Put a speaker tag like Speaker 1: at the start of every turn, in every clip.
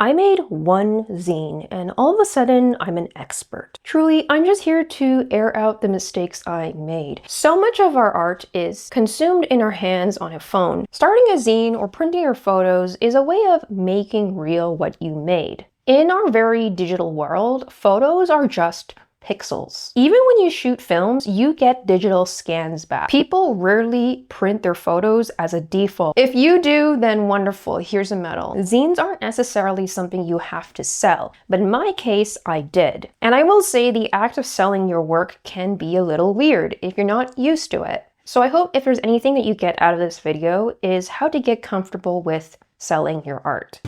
Speaker 1: I made one zine and all of a sudden I'm an expert. Truly, I'm just here to air out the mistakes I made. So much of our art is consumed in our hands on a phone. Starting a zine or printing your photos is a way of making real what you made. In our very digital world, photos are just pixels. Even when you shoot films, you get digital scans back. People rarely print their photos as a default. If you do, then wonderful, here's a medal. Zines aren't necessarily something you have to sell, but in my case, I did. And I will say the act of selling your work can be a little weird if you're not used to it. So I hope if there's anything that you get out of this video is how to get comfortable with selling your art.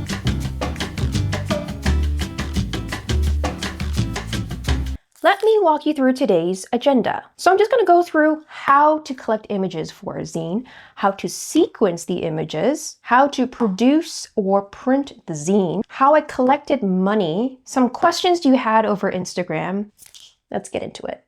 Speaker 1: Let me walk you through today's agenda. So I'm just going to go through how to collect images for a zine, how to sequence the images, how to produce or print the zine, how I collected money, some questions you had over Instagram. Let's get into it.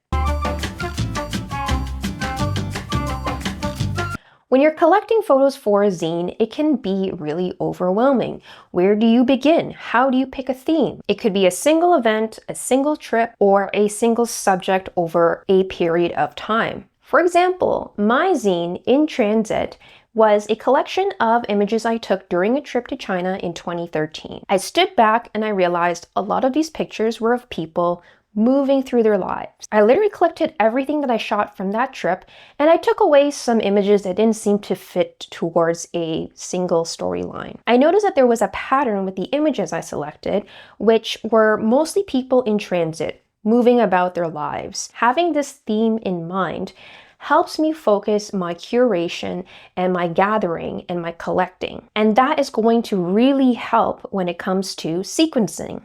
Speaker 1: When you're collecting photos for a zine, it can be really overwhelming. Where do you begin? How do you pick a theme? It could be a single event, a single trip, or a single subject over a period of time. For example, my zine, In Transit, was a collection of images I took during a trip to China in 2013. I stood back and I realized a lot of these pictures were of people moving through their lives. I literally collected everything that I shot from that trip, and I took away some images that didn't seem to fit towards a single storyline. I noticed that there was a pattern with the images I selected, which were mostly people in transit, moving about their lives. Having this theme in mind helps me focus my curation and my gathering and my collecting. And that is going to really help when it comes to sequencing.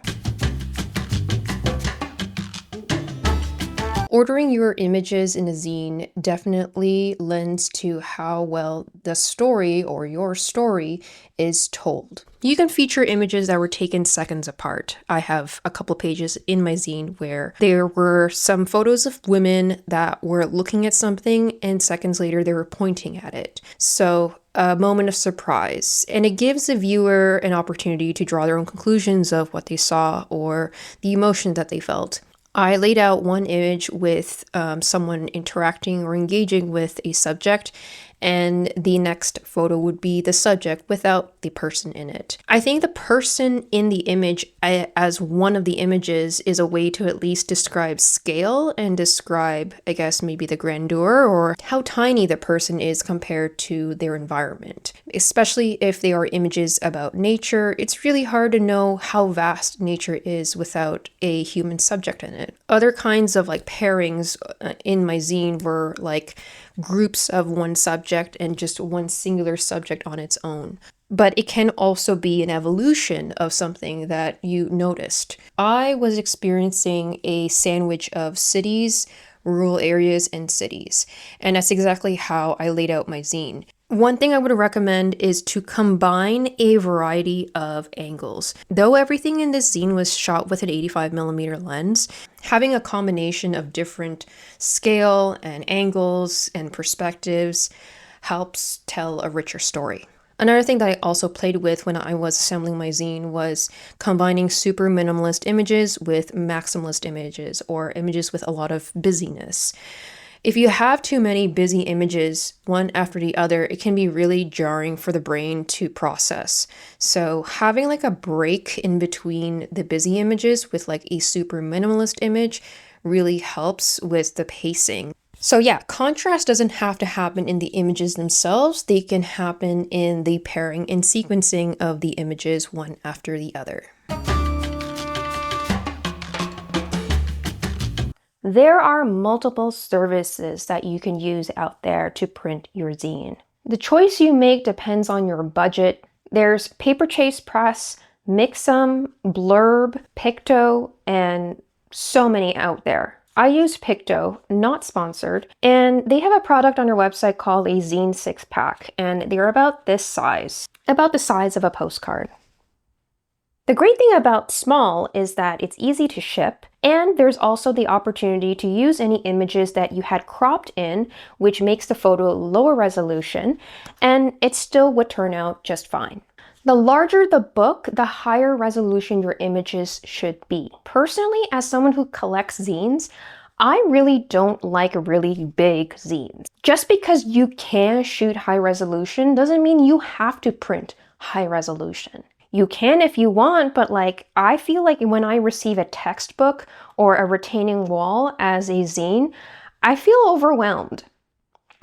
Speaker 1: Ordering your images in a zine definitely lends to how well the story or your story is told. You can feature images that were taken seconds apart. I have a couple pages in my zine where there were some photos of women that were looking at something and seconds later they were pointing at it. So a moment of surprise, and it gives the viewer an opportunity to draw their own conclusions of what they saw or the emotion that they felt. I laid out one image with someone interacting or engaging with a subject, and the next photo would be the subject without the person in it. I think the person in the image as one of the images is a way to at least describe scale and describe, I guess, maybe the grandeur or how tiny the person is compared to their environment. Especially if they are images about nature, it's really hard to know how vast nature is without a human subject in it. Other kinds of pairings in my zine were groups of one subject and just one singular subject on its own. But it can also be an evolution of something that you noticed. I was experiencing a sandwich of cities, rural areas, and cities. And that's exactly how I laid out my zine. One thing I would recommend is to combine a variety of angles. Though everything in this zine was shot with an 85mm lens, having a combination of different scale and angles and perspectives helps tell a richer story. Another thing that I also played with when I was assembling my zine was combining super minimalist images with maximalist images or images with a lot of busyness. If you have too many busy images, one after the other, it can be really jarring for the brain to process. So having a break in between the busy images with a super minimalist image really helps with the pacing. So yeah, contrast doesn't have to happen in the images themselves. They can happen in the pairing and sequencing of the images one after the other. There are multiple services that you can use out there to print your zine. The choice you make depends on your budget. There's Paperchase Press, Mixum, Blurb, Picto, and so many out there. I use Picto, not sponsored, and they have a product on their website called a Zine 6-pack, and they're about this size, about the size of a postcard. The great thing about small is that it's easy to ship, and there's also the opportunity to use any images that you had cropped in, which makes the photo lower resolution, and it still would turn out just fine. The larger the book, the higher resolution your images should be. Personally, as someone who collects zines, I really don't like really big zines. Just because you can shoot high resolution doesn't mean you have to print high resolution. You can if you want, but like, I feel like when I receive a textbook or a retaining wall as a zine, I feel overwhelmed.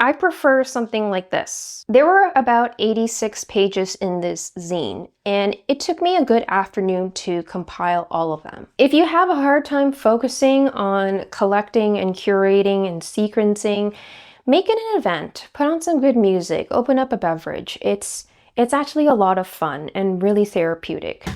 Speaker 1: I prefer something like this. There were about 86 pages in this zine, and it took me a good afternoon to compile all of them. If you have a hard time focusing on collecting and curating and sequencing, make it an event. Put on some good music, open up a beverage. It's actually a lot of fun and really therapeutic.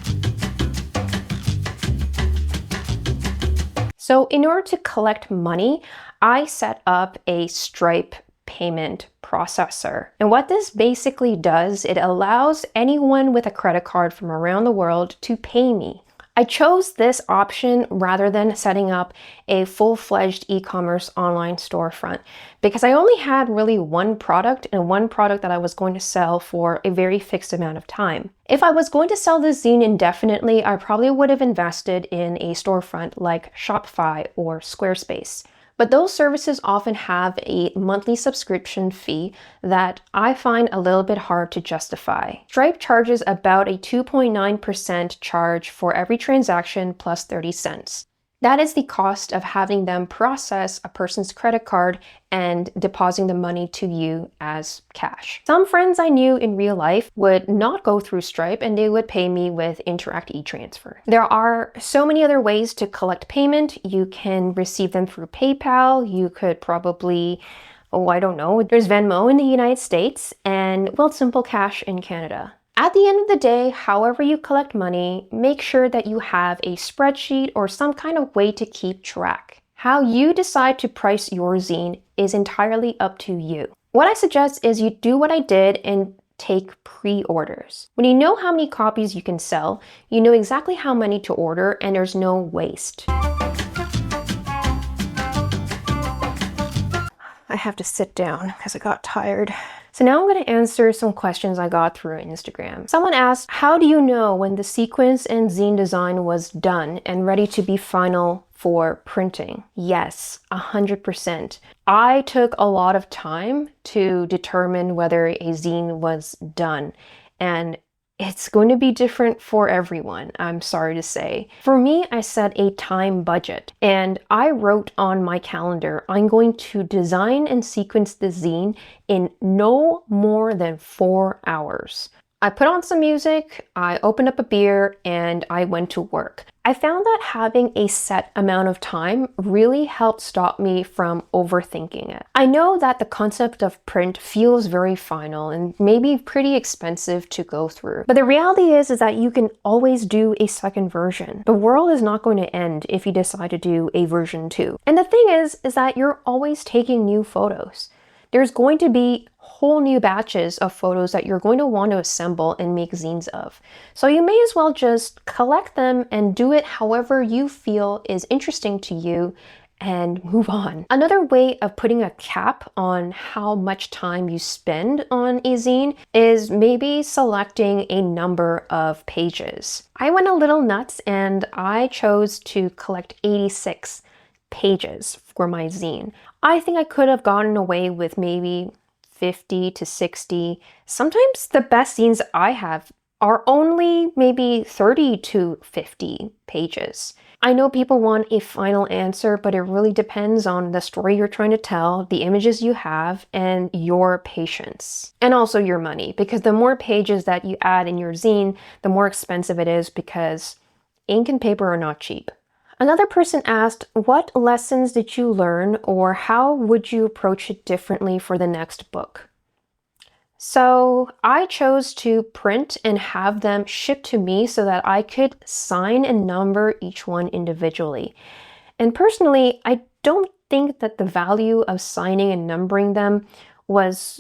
Speaker 1: So in order to collect money, I set up a Stripe payment processor. And what this basically does, it allows anyone with a credit card from around the world to pay me. I chose this option rather than setting up a full-fledged e-commerce online storefront because I only had really one product and one product that I was going to sell for a very fixed amount of time. If I was going to sell this zine indefinitely, I probably would have invested in a storefront like Shopify or Squarespace. But those services often have a monthly subscription fee that I find a little bit hard to justify. Stripe charges about a 2.9% charge for every transaction plus 30 cents. That is the cost of having them process a person's credit card and depositing the money to you as cash. Some friends I knew in real life would not go through Stripe and they would pay me with Interact e-transfer. There are so many other ways to collect payment. You can receive them through PayPal. You could probably, oh, I don't know, there's Venmo in the United States and, well, Simple Cash in Canada. At the end of the day, however you collect money, make sure that you have a spreadsheet or some kind of way to keep track. How you decide to price your zine is entirely up to you. What I suggest is you do what I did and take pre-orders. When you know how many copies you can sell, you know exactly how many to order and there's no waste. I have to sit down because I got tired. So now I'm going to answer some questions I got through Instagram. Someone asked, how do you know when the sequence and zine design was done and ready to be final for printing? Yes, 100%. I took a lot of time to determine whether a zine was done, and it's going to be different for everyone, I'm sorry to say. For me, I set a time budget and I wrote on my calendar, I'm going to design and sequence the zine in no more than 4 hours. I put on some music, I opened up a beer, and I went to work. I found that having a set amount of time really helped stop me from overthinking it. I know that the concept of print feels very final and maybe pretty expensive to go through, but the reality is that you can always do a second version. The world is not going to end if you decide to do a version 2. And the thing is that you're always taking new photos. There's going to be whole new batches of photos that you're going to want to assemble and make zines of. So you may as well just collect them and do it however you feel is interesting to you and move on. Another way of putting a cap on how much time you spend on a zine is maybe selecting a number of pages. I went a little nuts and I chose to collect 86 pages for my zine. I think I could have gotten away with maybe 50 to 60. Sometimes the best zines I have are only maybe 30 to 50 pages. I know people want a final answer, but it really depends on the story you're trying to tell, the images you have, and your patience. And also your money, because the more pages that you add in your zine, the more expensive it is because ink and paper are not cheap. Another person asked, what lessons did you learn or how would you approach it differently for the next book? So I chose to print and have them shipped to me so that I could sign and number each one individually. And personally, I don't think that the value of signing and numbering them was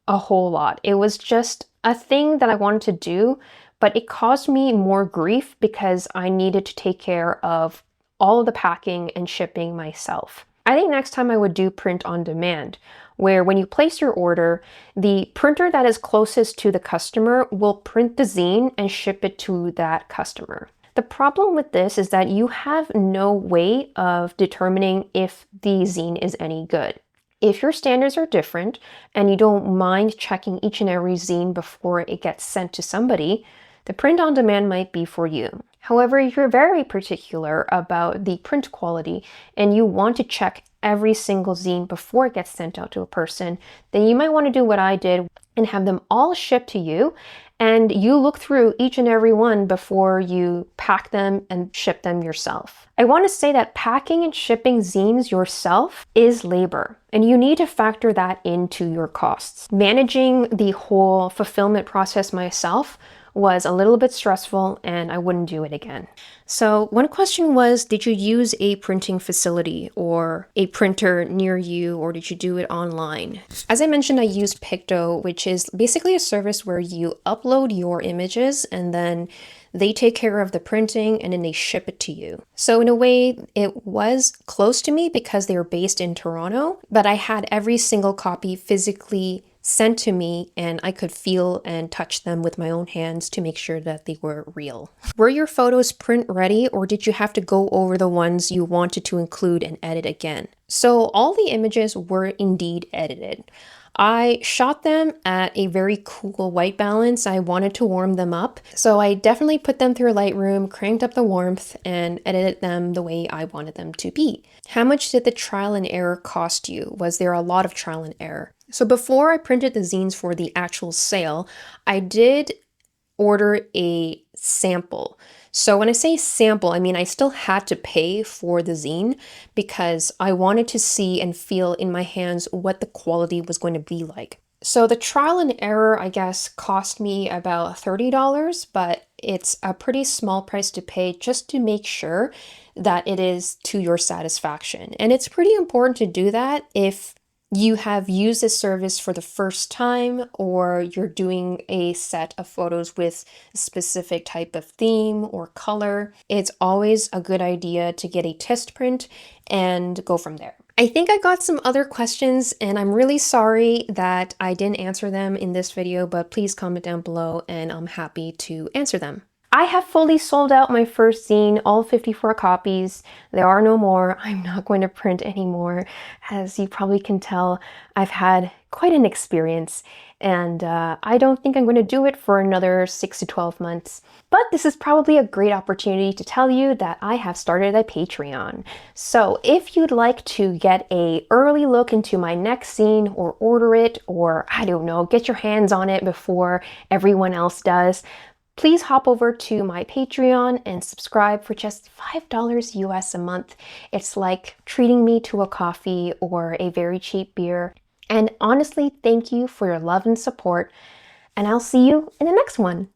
Speaker 1: a whole lot. It was just a thing that I wanted to do, but it caused me more grief because I needed to take care of all of the packing and shipping myself. I think next time I would do print on demand, where when you place your order, the printer that is closest to the customer will print the zine and ship it to that customer. The problem with this is that you have no way of determining if the zine is any good. If your standards are different and you don't mind checking each and every zine before it gets sent to somebody, the print on demand might be for you. However, if you're very particular about the print quality and you want to check every single zine before it gets sent out to a person, then you might want to do what I did and have them all shipped to you, and you look through each and every one before you pack them and ship them yourself. I want to say that packing and shipping zines yourself is labor, and you need to factor that into your costs. Managing the whole fulfillment process myself was a little bit stressful, and I wouldn't do it again. So one question was, did you use a printing facility or a printer near you, or did you do it online? As I mentioned, I used Picto, which is basically a service where you upload your images and then they take care of the printing and then they ship it to you. So in a way, it was close to me because they were based in Toronto, but I had every single copy physically sent to me and I could feel and touch them with my own hands to make sure that they were real. Were your photos print ready, or did you have to go over the ones you wanted to include and edit again? So all the images were indeed edited. I shot them at a very cool white balance. I wanted to warm them up. So I definitely put them through Lightroom, cranked up the warmth, and edited them the way I wanted them to be. How much did the trial and error cost you? Was there a lot of trial and error? So before I printed the zines for the actual sale, I did order a sample. So when I say sample, I mean I still had to pay for the zine because I wanted to see and feel in my hands what the quality was going to be like. So the trial and error, I guess, cost me about $30, but it's a pretty small price to pay just to make sure that it is to your satisfaction. And it's pretty important to do that if you have used this service for the first time, or you're doing a set of photos with a specific type of theme or color. It's always a good idea to get a test print and go from there. I think I got some other questions and I'm really sorry that I didn't answer them in this video, but please comment down below and I'm happy to answer them. I have fully sold out my first zine, all 54 copies. There are no more. I'm not going to print anymore. As you probably can tell, I've had quite an experience, and I don't think I'm going to do it for another 6 to 12 months. But this is probably a great opportunity to tell you that I have started a Patreon. So if you'd like to get an early look into my next zine, or order it, or I don't know, get your hands on it before everyone else does, please hop over to my Patreon and subscribe for just $5 US a month. It's like treating me to a coffee or a very cheap beer. And honestly, thank you for your love and support, and I'll see you in the next one.